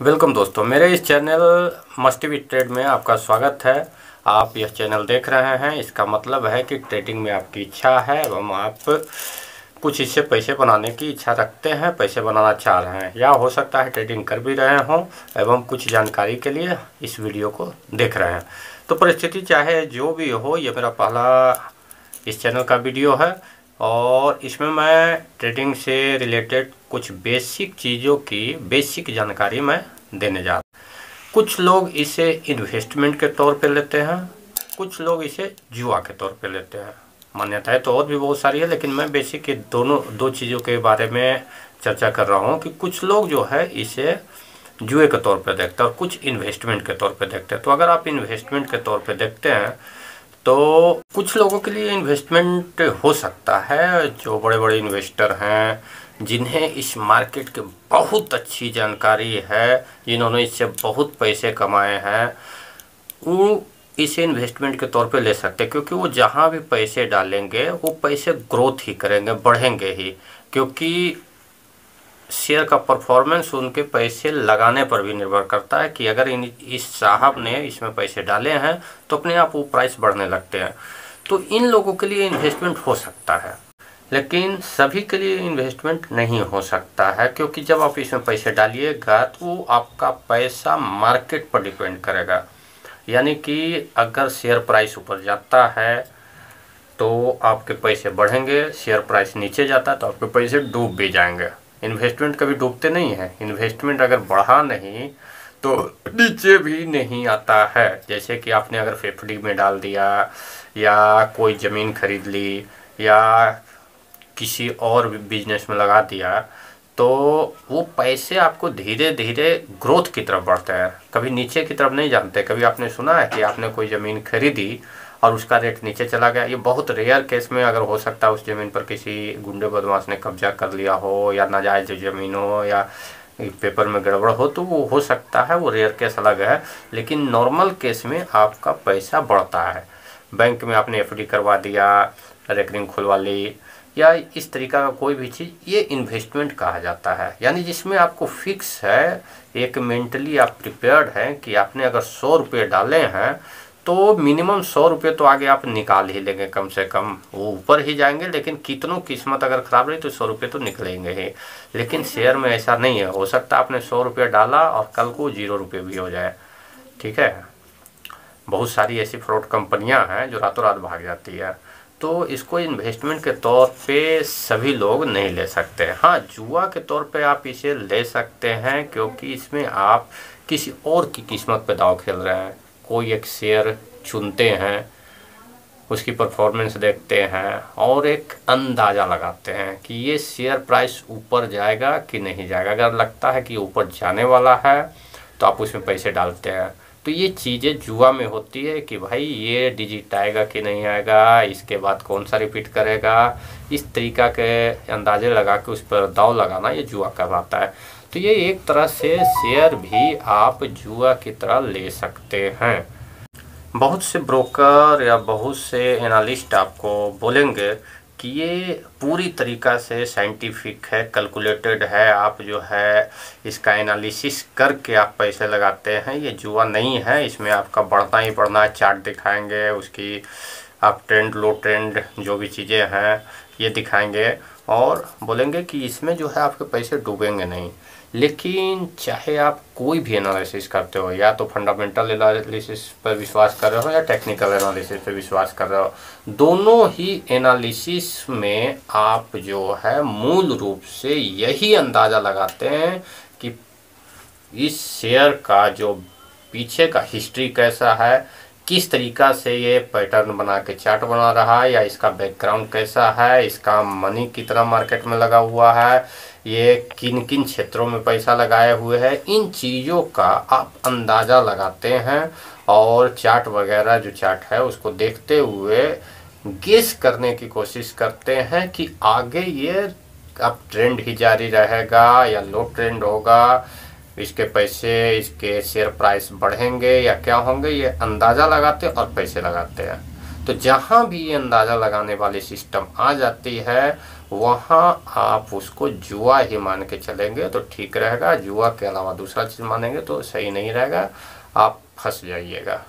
Welcome दोस्तों, मेरे इस चैनल मस्ट बी ट्रेड में आपका स्वागत है। आप यह चैनल देख रहे हैं, इसका मतलब है कि ट्रेडिंग में आपकी इच्छा है एवं आप कुछ इससे पैसे बनाने की इच्छा रखते हैं, पैसे बनाना चाह रहे हैं, या हो सकता है ट्रेडिंग कर भी रहे हों एवं कुछ जानकारी के लिए इस वीडियो को देख रहे हैं। तो परिस्थिति चाहे जो भी हो, ये मेरा पहला इस चैनल का वीडियो है और इसमें मैं ट्रेडिंग से रिलेटेड कुछ बेसिक चीज़ों की बेसिक जानकारी मैं देने जा रहा हूँ। कुछ लोग इसे इन्वेस्टमेंट के तौर पे लेते हैं, कुछ लोग इसे जुआ के तौर पे लेते हैं। मान्यताएं तो और भी बहुत सारी है, लेकिन मैं बेसिक ये दो चीज़ों के बारे में चर्चा कर रहा हूँ कि कुछ लोग जो है इसे जुए के तौर पे देखते हैं और कुछ इन्वेस्टमेंट के तौर पे देखते हैं। तो अगर आप इन्वेस्टमेंट के तौर पे देखते हैं तो कुछ लोगों के लिए इन्वेस्टमेंट हो सकता है, जो बड़े बड़े इन्वेस्टर हैं, जिन्हें इस मार्केट की बहुत अच्छी जानकारी है, जिन्होंने इससे बहुत पैसे कमाए हैं, वो इसे इन्वेस्टमेंट के तौर पे ले सकते हैं। क्योंकि वो जहाँ भी पैसे डालेंगे वो पैसे ग्रोथ ही करेंगे, बढ़ेंगे ही। क्योंकि शेयर का परफॉर्मेंस उनके पैसे लगाने पर भी निर्भर करता है कि अगर इस साहब ने इसमें पैसे डाले हैं तो अपने आप वो प्राइस बढ़ने लगते हैं। तो इन लोगों के लिए इन्वेस्टमेंट हो सकता है, लेकिन सभी के लिए इन्वेस्टमेंट नहीं हो सकता है। क्योंकि जब आप इसमें पैसे डालिएगा तो आपका पैसा मार्केट पर डिपेंड करेगा। यानी कि अगर शेयर प्राइस ऊपर जाता है तो आपके पैसे बढ़ेंगे, शेयर प्राइस नीचे जाता है तो आपके पैसे डूब भी जाएंगे। इन्वेस्टमेंट कभी डूबते नहीं है। इन्वेस्टमेंट अगर बढ़ा नहीं तो नीचे भी नहीं आता है। जैसे कि आपने अगर एफडी में डाल दिया या कोई ज़मीन खरीद ली या किसी और बिजनेस में लगा दिया, तो वो पैसे आपको धीरे धीरे ग्रोथ की तरफ बढ़ते हैं, कभी नीचे की तरफ नहीं जानते। कभी आपने सुना है कि आपने कोई ज़मीन खरीदी और उसका रेट नीचे चला गया? ये बहुत रेयर केस में अगर हो सकता है उस ज़मीन पर किसी गुंडे बदमाश ने कब्जा कर लिया हो, या नाजायज़ ज़मीन हो, या पेपर में गड़बड़ हो, तो वो हो सकता है, वो रेयर केस अलग है। लेकिन नॉर्मल केस में आपका पैसा बढ़ता है। बैंक में आपने एफडी करवा दिया, रेकरिंग खुलवा ली, या इस तरीका का कोई भी चीज़, ये इन्वेस्टमेंट कहा जाता है। यानी जिसमें आपको फिक्स है, एक मेंटली आप प्रिपेयर्ड हैं कि आपने अगर 100 रुपये डाले हैं तो मिनिमम 100 रुपये तो आगे आप निकाल ही लेंगे, कम से कम वो ऊपर ही जाएंगे। लेकिन कितनों किस्मत अगर ख़राब रही तो 100 रुपये तो निकलेंगे ही। लेकिन शेयर में ऐसा नहीं है। हो सकता है आपने 100 रुपये डाला और कल को 0 रुपये भी हो जाए। ठीक है, बहुत सारी ऐसी फ्रॉड कंपनियां हैं जो रातों रात भाग जाती है। तो इसको इन्वेस्टमेंट के तौर पे सभी लोग नहीं ले सकते। हाँ, जुआ के तौर पे आप इसे ले सकते हैं, क्योंकि इसमें आप किसी और की किस्मत पे दांव खेल रहे हैं। कोई एक शेयर चुनते हैं, उसकी परफॉर्मेंस देखते हैं और एक अंदाज़ा लगाते हैं कि ये शेयर प्राइस ऊपर जाएगा कि नहीं जाएगा। अगर लगता है कि ऊपर जाने वाला है तो आप उसमें पैसे डालते हैं। तो ये चीज़ें जुआ में होती है कि भाई ये डिजिट आएगा कि नहीं आएगा, इसके बाद कौन सा रिपीट करेगा, इस तरीका के अंदाजे लगा के उस पर दांव लगाना, ये जुआ कहलाता है। तो ये एक तरह से शेयर भी आप जुआ की तरह ले सकते हैं। बहुत से ब्रोकर या बहुत से एनालिस्ट आपको बोलेंगे कि ये पूरी तरीका से साइंटिफिक है, कैलकुलेटेड है, आप जो है इसका एनालिसिस करके आप पैसे लगाते हैं। ये जुआ नहीं है, इसमें आपका बढ़ना ही बढ़ना है। चार्ट दिखाएंगे, उसकी आप ट्रेंड, लो ट्रेंड, जो भी चीज़ें हैं ये दिखाएंगे और बोलेंगे कि इसमें जो है आपके पैसे डूबेंगे नहीं। लेकिन चाहे आप कोई भी एनालिसिस करते हो, या तो फंडामेंटल एनालिसिस पर विश्वास कर रहे हो या टेक्निकल एनालिसिस पर विश्वास कर रहे हो, दोनों ही एनालिसिस में आप जो है मूल रूप से यही अंदाज़ा लगाते हैं कि इस शेयर का जो पीछे का हिस्ट्री कैसा है, किस तरीका से ये पैटर्न बना के चार्ट बना रहा है, या इसका बैकग्राउंड कैसा है, इसका मनी कितना मार्केट में लगा हुआ है, ये किन किन क्षेत्रों में पैसा लगाए हुए है। इन चीज़ों का आप अंदाज़ा लगाते हैं और चार्ट वगैरह जो चार्ट है उसको देखते हुए गेस करने की कोशिश करते हैं कि आगे ये अब ट्रेंड ही जारी रहेगा या लो ट्रेंड होगा, इसके पैसे, इसके शेयर प्राइस बढ़ेंगे या क्या होंगे। ये अंदाज़ा लगाते और पैसे लगाते हैं। तो जहाँ भी ये अंदाज़ा लगाने वाली सिस्टम आ जाती है वहाँ आप उसको जुआ ही मान के चलेंगे तो ठीक रहेगा। जुआ के अलावा दूसरा चीज़ मानेंगे तो सही नहीं रहेगा, आप फंस जाइएगा।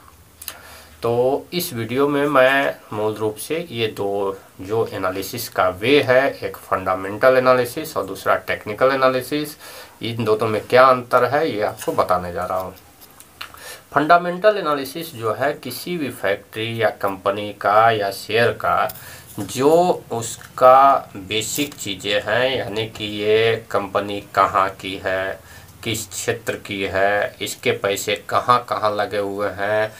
तो इस वीडियो में मैं मूल रूप से ये दो जो एनालिसिस का वे है, एक फंडामेंटल एनालिसिस और दूसरा टेक्निकल एनालिसिस, इन दोनों में क्या अंतर है ये आपको बताने जा रहा हूँ। फंडामेंटल एनालिसिस जो है किसी भी फैक्ट्री या कंपनी का या शेयर का जो उसका बेसिक चीज़ें हैं, यानी कि ये कंपनी कहाँ की है, किस क्षेत्र की है, इसके पैसे कहाँ कहाँ लगे हुए हैं,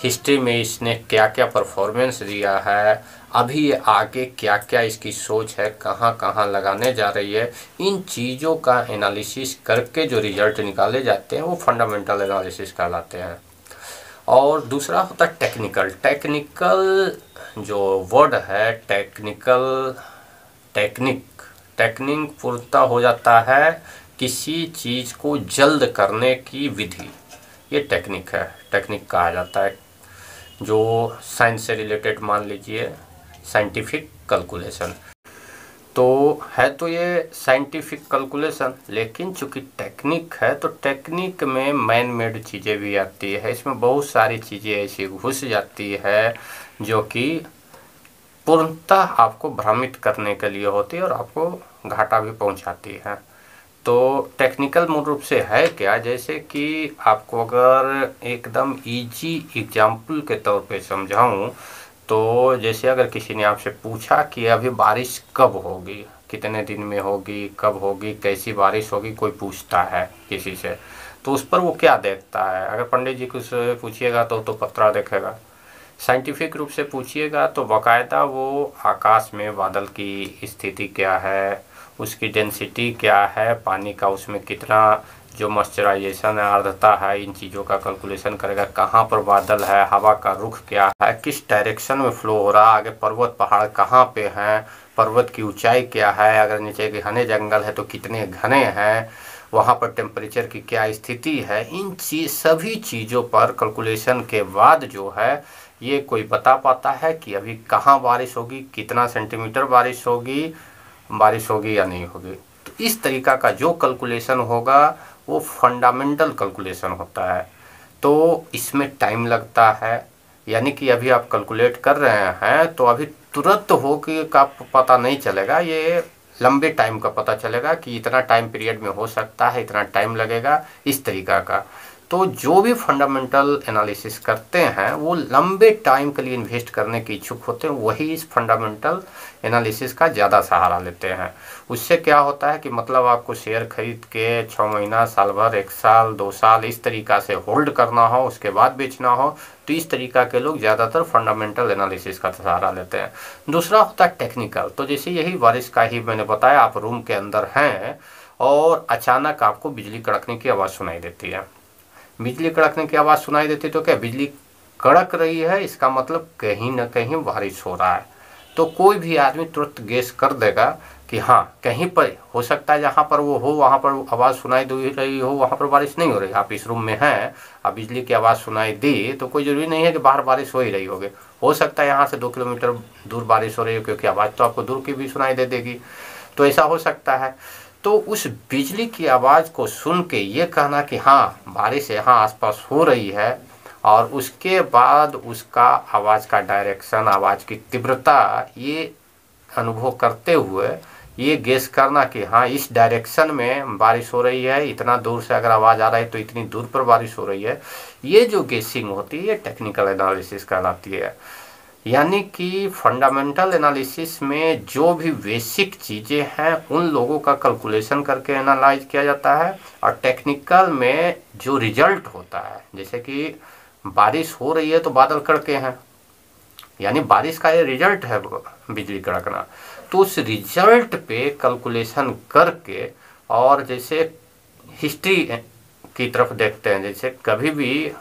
हिस्ट्री में इसने क्या क्या परफॉर्मेंस दिया है, अभी ये आगे क्या क्या इसकी सोच है, कहाँ कहाँ लगाने जा रही है, इन चीज़ों का एनालिसिस करके जो रिजल्ट निकाले जाते हैं वो फंडामेंटल एनालिसिस कहलाते हैं। और दूसरा होता है टेक्निकल। टेक्निकल जो वर्ड है, टेक्निक पूर्णतः हो जाता है किसी चीज़ को जल्द करने की विधि, ये टेक्निक है, टेक्निक कहा जाता है। जो साइंस से रिलेटेड मान लीजिए साइंटिफिक कैलकुलेशन, तो ये साइंटिफिक कैलकुलेशन, लेकिन चूंकि टेक्निक है तो टेक्निक में मैन मेड चीज़ें भी आती है। इसमें बहुत सारी चीज़ें ऐसी घुस जाती है जो कि पूर्णतः आपको भ्रमित करने के लिए होती है और आपको घाटा भी पहुंचाती है। तो टेक्निकल मूल रूप से है क्या, जैसे कि आपको अगर एकदम इजी एग्जाम्पल के तौर पे समझाऊं तो जैसे अगर किसी ने आपसे पूछा कि अभी बारिश कब होगी, कितने दिन में होगी, कब होगी, कैसी बारिश होगी, कोई पूछता है किसी से, तो उस पर वो क्या देखता है। अगर पंडित जी को पूछिएगा तो पत्रा देखेगा। साइंटिफिक रूप से पूछिएगा तो बाकायदा वो आकाश में बादल की स्थिति क्या है, उसकी डेंसिटी क्या है, पानी का उसमें कितना जो मॉइस्चराइजेशन है, आर्द्रता है, इन चीज़ों का कैलकुलेशन करेगा। कहाँ पर बादल है, हवा का रुख क्या है, किस डायरेक्शन में फ्लो हो रहा है, आगे पर्वत पहाड़ कहाँ पे हैं, पर्वत की ऊंचाई क्या है, अगर नीचे घने जंगल है तो कितने घने हैं, वहाँ पर टेम्परेचर की क्या स्थिति है। इन सभी चीज़ों पर कैलकुलेशन के बाद जो है ये कोई बता पाता है कि अभी कहाँ बारिश होगी, कितना सेंटीमीटर बारिश होगी या नहीं होगी। तो इस तरीका का जो कैलकुलेशन होगा वो फंडामेंटल कैलकुलेशन होता है। तो इसमें टाइम लगता है, यानी कि अभी आप कैलकुलेट कर रहे हैं तो अभी तुरंत हो कि का पता नहीं चलेगा, ये लंबे टाइम का पता चलेगा कि इतना टाइम पीरियड में हो सकता है, इतना टाइम लगेगा, इस तरीका का। तो जो भी फंडामेंटल एनालिसिस करते हैं वो लंबे टाइम के लिए इन्वेस्ट करने के इच्छुक होते हैं, वही इस फंडामेंटल एनालिसिस का ज़्यादा सहारा लेते हैं। उससे क्या होता है कि मतलब आपको शेयर खरीद के 6 महीना, साल भर, 1 साल, 2 साल इस तरीका से होल्ड करना हो, उसके बाद बेचना हो, तो इस तरीका के लोग ज़्यादातर फंडामेंटल एनालिसिस का सहारा लेते हैं। दूसरा होता है टेक्निकल। तो जैसे यही बारिश का ही मैंने बताया, आप रूम के अंदर हैं और अचानक आपको बिजली कड़कने की आवाज़ सुनाई देती है। बिजली कड़कने की आवाज़ सुनाई देती तो क्या बिजली कड़क रही है, इसका मतलब कहीं ना कहीं बारिश हो रहा है। तो कोई भी आदमी तुरंत गेस कर देगा कि हाँ कहीं पर हो सकता है, जहाँ पर वो हो वहाँ पर आवाज़ सुनाई दे रही हो, वहाँ पर बारिश नहीं हो रही। आप इस रूम में हैं, अब बिजली की आवाज़ सुनाई दी तो कोई ज़रूरी नहीं है कि बाहर बारिश हो ही रही होगी। हो सकता है यहाँ से 2 किलोमीटर दूर बारिश हो रही हो, क्योंकि आवाज़ तो आपको दूर की भी सुनाई दे देगी, तो ऐसा हो सकता है। तो उस बिजली की आवाज़ को सुन के ये कहना कि हाँ बारिश यहाँ आसपास हो रही है, और उसके बाद उसका आवाज़ का डायरेक्शन, आवाज़ की तीव्रता ये अनुभव करते हुए ये गेस करना कि हाँ इस डायरेक्शन में बारिश हो रही है, इतना दूर से अगर आवाज़ आ रहा है तो इतनी दूर पर बारिश हो रही है, ये जो गेसिंग होती है ये टेक्निकल एनालिसिस कहलाती है। यानी कि फंडामेंटल एनालिसिस में जो भी बेसिक चीज़ें हैं उन लोगों का कैलकुलेशन करके एनालाइज किया जाता है, और टेक्निकल में जो रिजल्ट होता है, जैसे कि बारिश हो रही है तो बादल कड़के हैं, यानी बारिश का ये रिजल्ट है बिजली कड़कना, तो उस रिजल्ट पे कैलकुलेशन करके, और जैसे हिस्ट्री की तरफ देखते हैं, जैसे कभी भी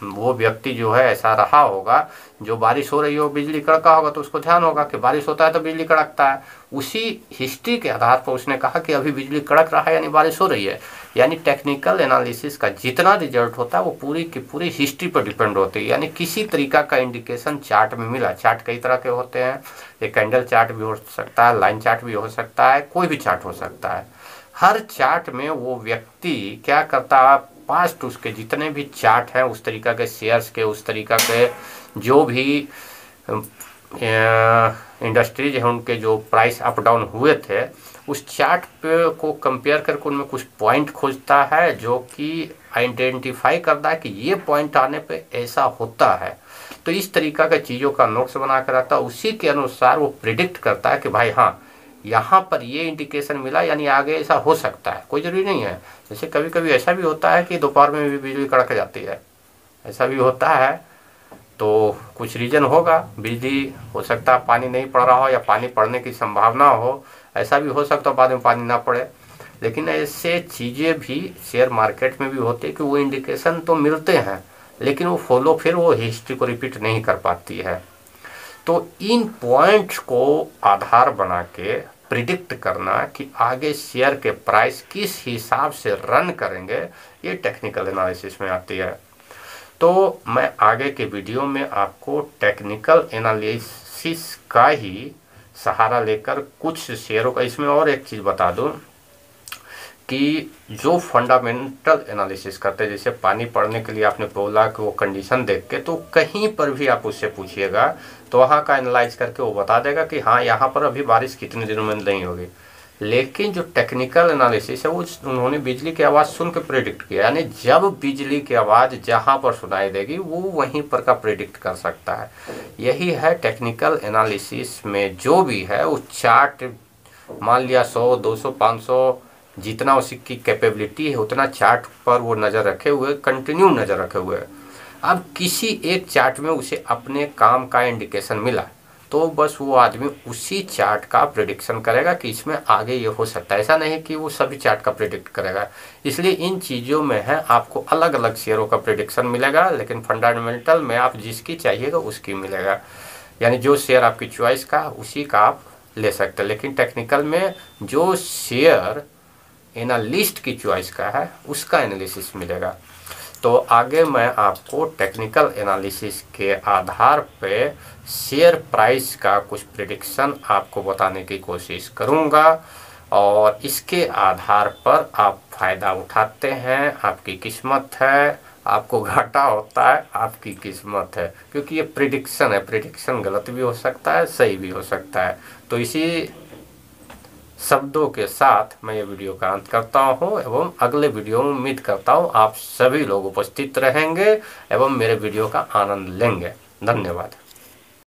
वो व्यक्ति जो है ऐसा रहा होगा, जो बारिश हो रही हो बिजली कड़का होगा तो उसको ध्यान होगा कि बारिश होता है तो बिजली कड़कता है। उसी हिस्ट्री के आधार पर उसने कहा कि अभी बिजली कड़क रहा है यानी बारिश हो रही है। यानी टेक्निकल एनालिसिस का जितना रिजल्ट होता है वो पूरी की पूरी हिस्ट्री पर डिपेंड होती है। यानी किसी तरीका का इंडिकेशन चार्ट में मिला। चार्ट कई तरह के होते हैं, एक कैंडल चार्ट भी हो सकता है, लाइन चार्ट भी हो सकता है, कोई भी चार्ट हो सकता है। हर चार्ट में वो व्यक्ति क्या करता है, पास्ट उसके जितने भी चार्ट हैं उस तरीका के शेयर्स के, उस तरीका के जो भी इंडस्ट्रीज हैं उनके जो प्राइस अप डाउन हुए थे, उस चार्ट पे को कंपेयर करके उनमें कुछ पॉइंट खोजता है जो कि आइडेंटिफाई करता है कि ये पॉइंट आने पे ऐसा होता है। तो इस तरीका का चीज़ों का नोट्स बना कर रखता है। उसी के अनुसार वो प्रिडिक्ट करता है कि भाई हाँ यहाँ पर ये इंडिकेशन मिला यानी आगे ऐसा हो सकता है। कोई ज़रूरी नहीं है। जैसे कभी कभी ऐसा भी होता है कि दोपहर में भी बिजली कड़क जाती है, ऐसा भी होता है। तो कुछ रीज़न होगा, बिजली हो सकता है पानी नहीं पड़ रहा हो या पानी पड़ने की संभावना हो, ऐसा भी हो सकता है बाद में पानी ना पड़े। लेकिन ऐसे चीज़ें भी शेयर मार्केट में भी होती है कि वो इंडिकेशन तो मिलते हैं लेकिन वो फॉलो फिर वो हिस्ट्री को रिपीट नहीं कर पाती है। तो इन पॉइंट्स को आधार बना के प्रिडिक्ट करना कि आगे शेयर के प्राइस किस हिसाब से रन करेंगे, ये टेक्निकल एनालिसिस में आती है। तो मैं आगे के वीडियो में आपको टेक्निकल एनालिसिस का ही सहारा लेकर कुछ शेयरों का, इसमें और एक चीज़ बता दूं कि जो फंडामेंटल एनालिसिस करते हैं, जैसे पानी पड़ने के लिए आपने बोला कि वो कंडीशन देख के, तो कहीं पर भी आप उससे पूछिएगा तो वहाँ का एनालाइज करके वो बता देगा कि हाँ यहाँ पर अभी बारिश कितने दिनों में नहीं होगी। लेकिन जो टेक्निकल एनालिसिस है वो उन्होंने बिजली की आवाज़ सुन के प्रेडिक्ट किया, यानी जब बिजली की आवाज़ जहाँ पर सुनाई देगी वो वहीं पर का प्रेडिक्ट कर सकता है। यही है टेक्निकल एनालिसिस में जो भी है वो चार्ट, मान लिया 100, 200, 500 जितना उसकी कैपेबिलिटी है उतना चार्ट पर वो नज़र रखे हुए, कंटिन्यू नज़र रखे हुए। अब किसी एक चार्ट में उसे अपने काम का इंडिकेशन मिला तो बस वो आदमी उसी चार्ट का प्रेडिक्शन करेगा कि इसमें आगे ये हो सकता है। ऐसा नहीं कि वो सभी चार्ट का प्रेडिक्ट करेगा। इसलिए इन चीज़ों में है आपको अलग अलग शेयरों का प्रेडिक्शन मिलेगा, लेकिन फंडामेंटल में आप जिसकी चाहिएगा उसकी मिलेगा। यानी जो शेयर आपकी चॉइस का उसी का आप ले सकते हैं। लेकिन टेक्निकल में जो शेयर एनालिस्ट की चॉइस का है उसका एनालिसिस मिलेगा। तो आगे मैं आपको टेक्निकल एनालिसिस के आधार पे शेयर प्राइस का कुछ प्रेडिक्शन आपको बताने की कोशिश करूंगा, और इसके आधार पर आप फ़ायदा उठाते हैं, आपकी किस्मत है। आपको घाटा होता है, आपकी किस्मत है, क्योंकि ये प्रेडिक्शन है। प्रेडिक्शन गलत भी हो सकता है, सही भी हो सकता है। तो इसी शब्दों के साथ मैं ये वीडियो का अंत करता हूँ एवं अगले वीडियो में उम्मीद करता हूँ आप सभी लोग उपस्थित रहेंगे एवं मेरे वीडियो का आनंद लेंगे। धन्यवाद।